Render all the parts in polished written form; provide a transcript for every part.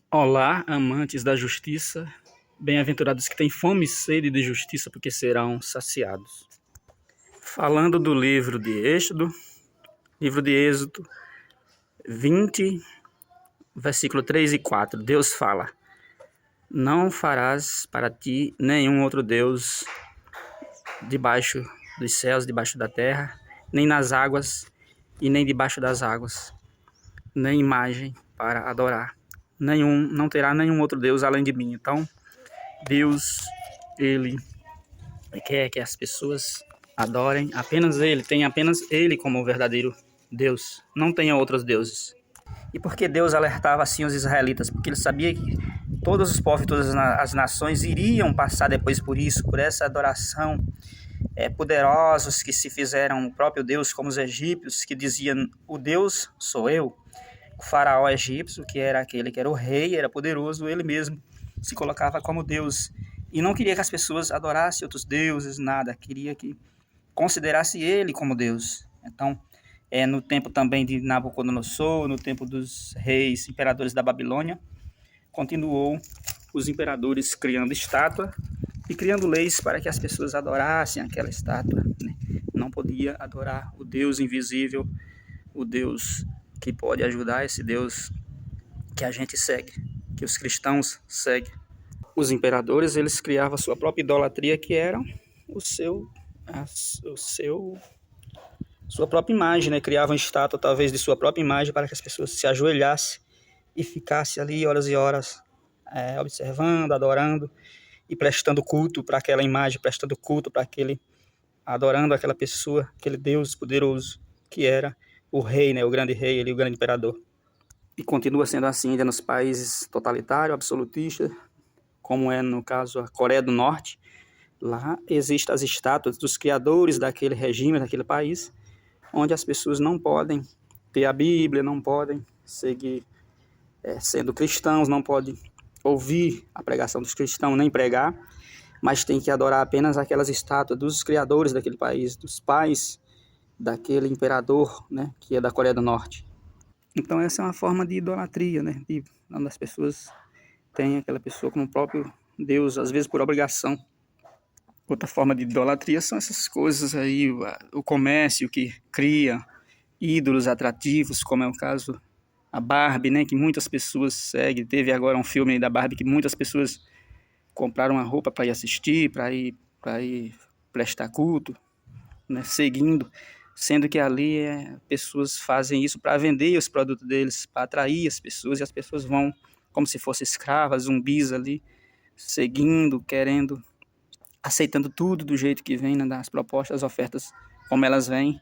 Olá, amantes da justiça, bem-aventurados que têm fome e sede de justiça, porque serão saciados. Falando do livro de Êxodo 20, versículo 3 e 4, Deus fala: Não farás para ti nenhum outro Deus debaixo dos céus, debaixo da terra, nem nas águas e nem debaixo das águas, nem imagem para adorar. Não terá nenhum outro Deus além de mim. Então, Deus, Ele quer que as pessoas adorem apenas Ele, tenha apenas Ele como o verdadeiro Deus, não tenha outros deuses. E por que Deus alertava assim os israelitas? Porque Ele sabia que todos os povos e todas as nações iriam passar depois por isso, por essa adoração. Poderosos que se fizeram o próprio Deus, como os egípcios, que diziam: o Deus sou eu. O faraó egípcio, que era aquele que era o rei, era poderoso, ele mesmo se colocava como Deus. E não queria que as pessoas adorassem outros deuses, nada. Queria que considerasse ele como Deus. Então, no tempo também de Nabucodonosor, no tempo dos reis, imperadores da Babilônia, continuou os imperadores criando estátua e criando leis para que as pessoas adorassem aquela estátua, né? Não podia adorar o Deus invisível, o Deus que pode ajudar, esse Deus que a gente segue, que os cristãos seguem. Os imperadores, eles criavam a sua própria idolatria, que era o seu, sua própria imagem, né? Criavam estátua, talvez, de sua própria imagem para que as pessoas se ajoelhassem e ficassem ali horas e horas observando, adorando e prestando culto para aquela imagem, prestando culto para aquele, adorando aquela pessoa, aquele Deus poderoso que era o rei, né? O grande rei, ele, o grande imperador. E continua sendo assim ainda nos países totalitários, absolutistas, como é no caso a Coreia do Norte. Lá existem as estátuas dos criadores daquele regime, daquele país, onde as pessoas não podem ter a Bíblia, não podem seguir sendo cristãos, não podem ouvir a pregação dos cristãos, nem pregar, mas tem que adorar apenas aquelas estátuas dos criadores daquele país, dos pais daquele imperador, né, que é da Coreia do Norte. Então essa é uma forma de idolatria, né, onde as pessoas têm aquela pessoa como próprio Deus, às vezes por obrigação. Outra forma de idolatria são essas coisas aí, o comércio que cria ídolos atrativos, como é o caso a Barbie, né, que muitas pessoas seguem. Teve agora um filme aí da Barbie que muitas pessoas compraram uma roupa para ir assistir, para ir prestar culto, né, seguindo, sendo que ali pessoas fazem isso para vender os produtos deles, para atrair as pessoas, e as pessoas vão como se fossem escravas, zumbis ali, seguindo, querendo, aceitando tudo do jeito que vem, né, das propostas, das ofertas, como elas vêm,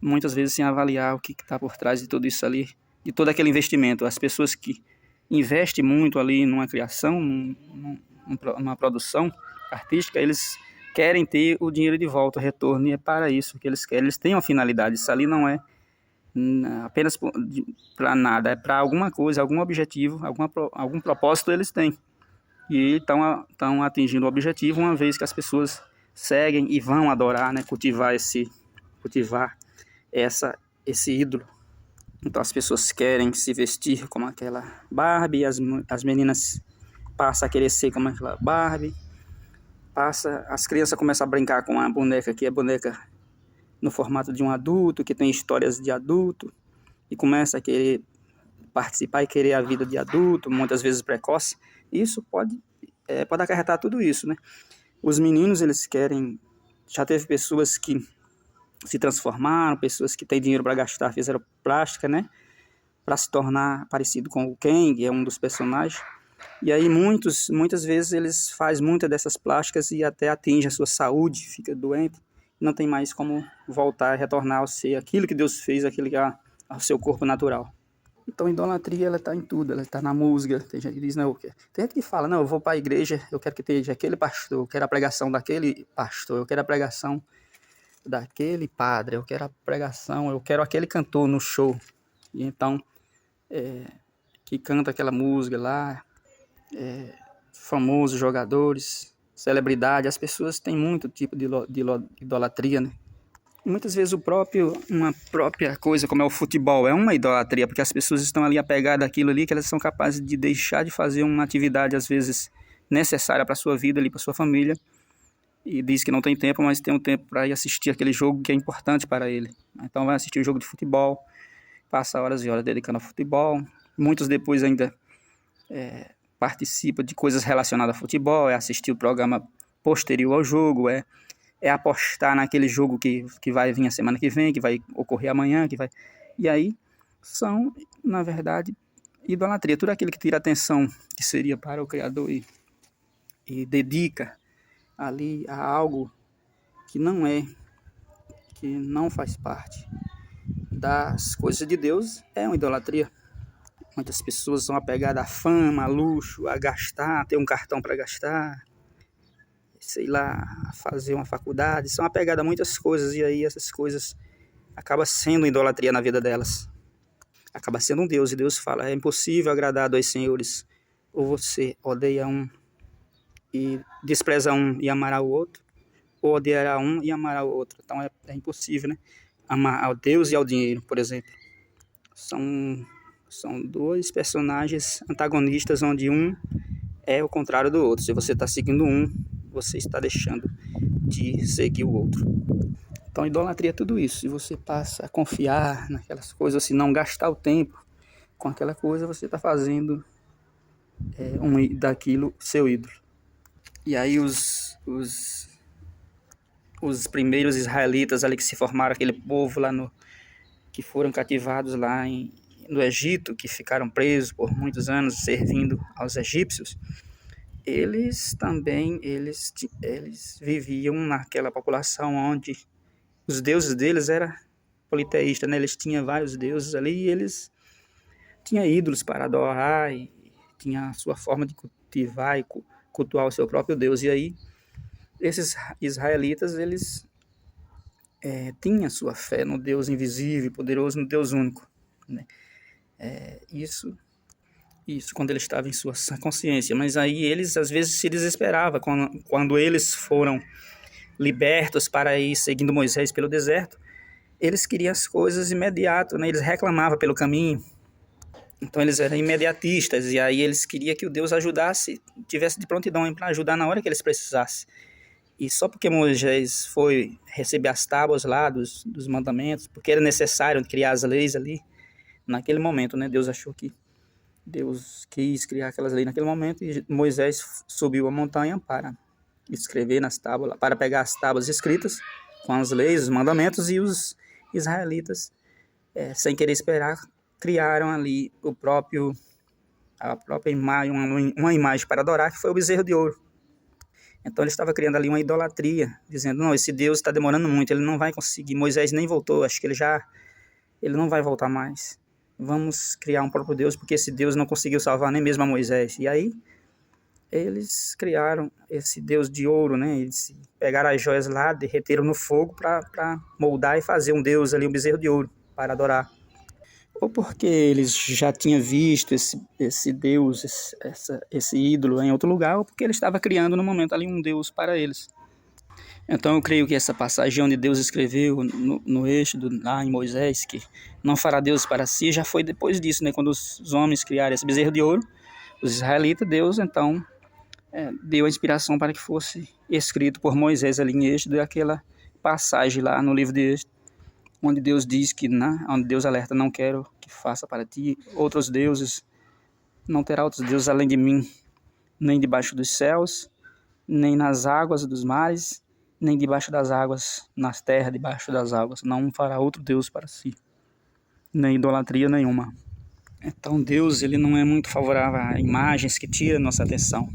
muitas vezes sem avaliar o que está por trás de tudo isso ali, de todo aquele investimento. As pessoas que investem muito ali numa criação, numa produção artística, eles querem ter o dinheiro de volta, o retorno, e é para isso que eles querem. Eles têm uma finalidade, isso ali não é apenas para nada, é para alguma coisa, algum objetivo, algum propósito eles têm. E estão atingindo o objetivo uma vez que as pessoas seguem e vão adorar, né, cultivar esse ídolo. Então as pessoas querem se vestir como aquela Barbie, as meninas passam a querer ser como aquela Barbie, as crianças começam a brincar com a boneca que é boneca no formato de um adulto, que tem histórias de adulto, e começa a querer participar e querer a vida de adulto, muitas vezes precoce. Isso pode acarretar tudo isso, né? Os meninos, eles querem... Já teve pessoas que se transformaram, pessoas que têm dinheiro para gastar, fizeram plástica, né, para se tornar parecido com o Ken, que é um dos personagens. E aí muitas vezes eles fazem muitas dessas plásticas e até atingem a sua saúde, fica doente, não tem mais como voltar, retornar ao ser aquilo que Deus fez, aquilo que é ao seu corpo natural. Então a idolatria, ela está em tudo, ela está na música. Tem gente que diz, não, tem gente que fala, não, eu vou para a igreja, eu quero que esteja aquele pastor, eu quero a pregação daquele pastor, eu quero a pregação daquele padre, eu quero a pregação, eu quero aquele cantor no show. E então, que canta aquela música lá, famosos jogadores, celebridade, as pessoas têm muito tipo de idolatria, né? Muitas vezes uma própria coisa, como é o futebol, é uma idolatria, porque as pessoas estão ali apegadas àquilo ali, que elas são capazes de deixar de fazer uma atividade, às vezes, necessária para a sua vida, ali, para a sua família, e diz que não tem tempo, mas tem um tempo para ir assistir aquele jogo que é importante para ele. Então vai assistir o jogo de futebol, passa horas e horas dedicando ao futebol. Muitos depois ainda participam de coisas relacionadas a futebol, é assistir o programa posterior ao jogo, é apostar naquele jogo que vai vir a semana que vem, que vai ocorrer amanhã, que vai... E aí são, na verdade, idolatria. Tudo aquilo que tira atenção que seria para o Criador e dedica ali a algo que não é, que não faz parte das coisas de Deus, é uma idolatria. Muitas pessoas são apegadas à fama, a luxo, a gastar, a ter um cartão para gastar, sei lá, fazer uma faculdade, são apegadas a muitas coisas, e aí essas coisas acabam sendo idolatria na vida delas. Acaba sendo um Deus, e Deus fala, é impossível agradar a dois senhores, ou você odeia um e despreza um e amará o outro, ou odiará um e amará o outro. Então é impossível, né? Amar ao Deus e ao dinheiro, por exemplo. São dois personagens antagonistas, onde um é o contrário do outro. Se você está seguindo um, você está deixando de seguir o outro. Então, idolatria é tudo isso. Se você passa a confiar naquelas coisas, se não gastar o tempo com aquela coisa, você está fazendo daquilo seu ídolo. E aí os primeiros israelitas ali que se formaram, aquele povo lá que foram cativados lá no Egito, que ficaram presos por muitos anos servindo aos egípcios, eles também eles viviam naquela população onde os deuses deles eram politeístas, né? Eles tinham vários deuses ali e eles tinham ídolos para adorar e tinha a sua forma de cultivar e cultuar o seu próprio Deus. E aí esses israelitas, eles tinham sua fé no Deus invisível, poderoso, no Deus único, né? Isso quando ele estava em sua consciência, mas aí eles às vezes se desesperavam quando eles foram libertos para ir seguindo Moisés pelo deserto. Eles queriam as coisas imediato, né? Eles reclamavam pelo caminho, então eles eram imediatistas, e aí eles queriam que o Deus ajudasse, tivesse de prontidão para ajudar na hora que eles precisassem. E só porque Moisés foi receber as tábuas lá dos mandamentos, porque era necessário criar as leis ali, naquele momento, né? Deus quis criar aquelas leis naquele momento, e Moisés subiu a montanha para escrever nas tábuas, para pegar as tábuas escritas com as leis, os mandamentos, e os israelitas, sem querer esperar, criaram ali a própria imagem, uma imagem para adorar, que foi o bezerro de ouro. Então ele estava criando ali uma idolatria, dizendo, não, esse Deus está demorando muito, ele não vai conseguir. Moisés nem voltou, acho que ele não vai voltar mais. Vamos criar um próprio Deus, porque esse Deus não conseguiu salvar nem mesmo a Moisés. E aí eles criaram esse Deus de ouro, né? Eles pegaram as joias lá, derreteram no fogo para moldar e fazer um Deus ali, um bezerro de ouro, para adorar. Ou porque eles já tinham visto esse Deus, esse ídolo em outro lugar, ou porque ele estava criando no momento ali um Deus para eles. Então eu creio que essa passagem onde Deus escreveu no Êxodo, lá em Moisés, que não fará Deus para si, já foi depois disso, né? Quando os homens criaram esse bezerro de ouro, os israelitas, Deus então deu a inspiração para que fosse escrito por Moisés ali em Êxodo, aquela passagem lá no livro de Êxodo, onde Deus diz que, onde Deus alerta, não quero que faça para ti outros deuses, não terá outros deuses além de mim, nem debaixo dos céus, nem nas águas dos mares, nem debaixo das águas, nas terras debaixo das águas, não fará outro Deus para si, nem idolatria nenhuma. Então Deus, ele não é muito favorável a imagens que tiram nossa atenção.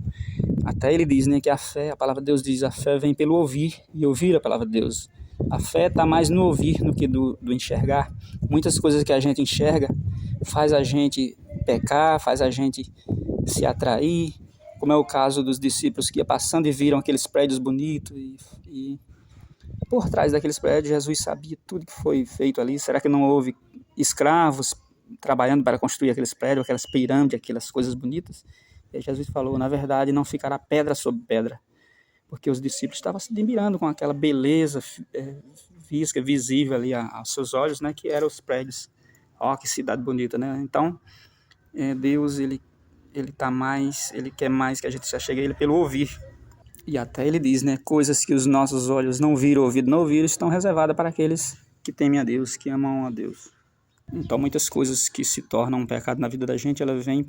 Até ele diz, né, que a fé, a palavra de Deus diz, a fé vem pelo ouvir e ouvir a palavra de Deus. A fé está mais no ouvir do que do enxergar. Muitas coisas que a gente enxerga faz a gente pecar, faz a gente se atrair, como é o caso dos discípulos que ia passando e viram aqueles prédios bonitos e por trás daqueles prédios Jesus sabia tudo que foi feito ali. Será que não houve escravos trabalhando para construir aqueles prédios, aquelas pirâmides, aquelas coisas bonitas? E Jesus falou, na verdade não ficará pedra sobre pedra, porque os discípulos estavam se admirando com aquela beleza física, visível ali aos seus olhos, né, que eram os prédios. Ó, que cidade bonita, né? Então, Deus, ele tá mais, ele quer mais que a gente se achegue a ele pelo ouvir. E até ele diz, né, coisas que os nossos olhos não viram, ouvido não ouviram, estão reservadas para aqueles que temem a Deus, que amam a Deus. Então, muitas coisas que se tornam um pecado na vida da gente, ela vem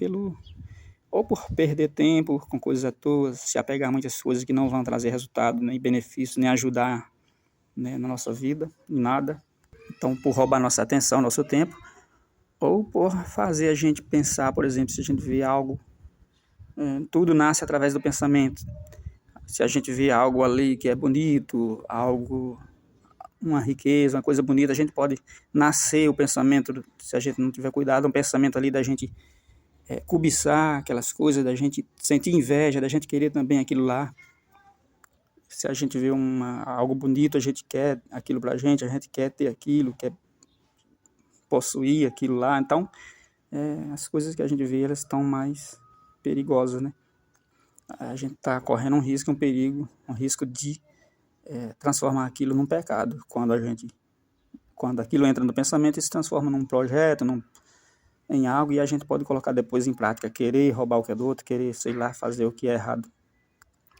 ou por perder tempo com coisas à toa, se apegar a muitas coisas que não vão trazer resultado, nem benefício, nem ajudar, né, na nossa vida, em nada. Então, por roubar nossa atenção, nosso tempo, ou por fazer a gente pensar, por exemplo, se a gente vê algo, tudo nasce através do pensamento. Se a gente vê algo ali que é bonito, algo, uma riqueza, uma coisa bonita, a gente pode nascer o pensamento, se a gente não tiver cuidado, um pensamento ali da gente cobiçar aquelas coisas, da gente sentir inveja, da gente querer também aquilo lá. Se a gente vê algo bonito, a gente quer aquilo pra gente, a gente quer ter aquilo, quer possuir aquilo lá. Então, as coisas que a gente vê, elas estão mais perigosas, né? A gente está correndo um risco, um perigo, um risco de transformar aquilo num pecado. Quando aquilo entra no pensamento, isso se transforma num projeto, em algo, e a gente pode colocar depois em prática, querer roubar o que é do outro, querer, sei lá, fazer o que é errado.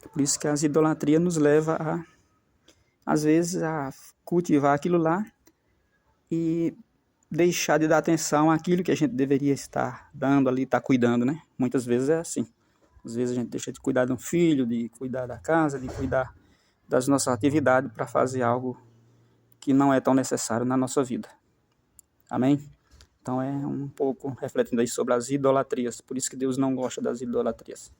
É por isso que as idolatrias nos levam às vezes, a cultivar aquilo lá e deixar de dar atenção àquilo que a gente deveria estar dando ali, estar cuidando, né? Muitas vezes é assim. Às vezes a gente deixa de cuidar de um filho, de cuidar da casa, de cuidar das nossas atividades para fazer algo que não é tão necessário na nossa vida. Amém? Então é um pouco refletindo aí sobre as idolatrias. Por isso que Deus não gosta das idolatrias.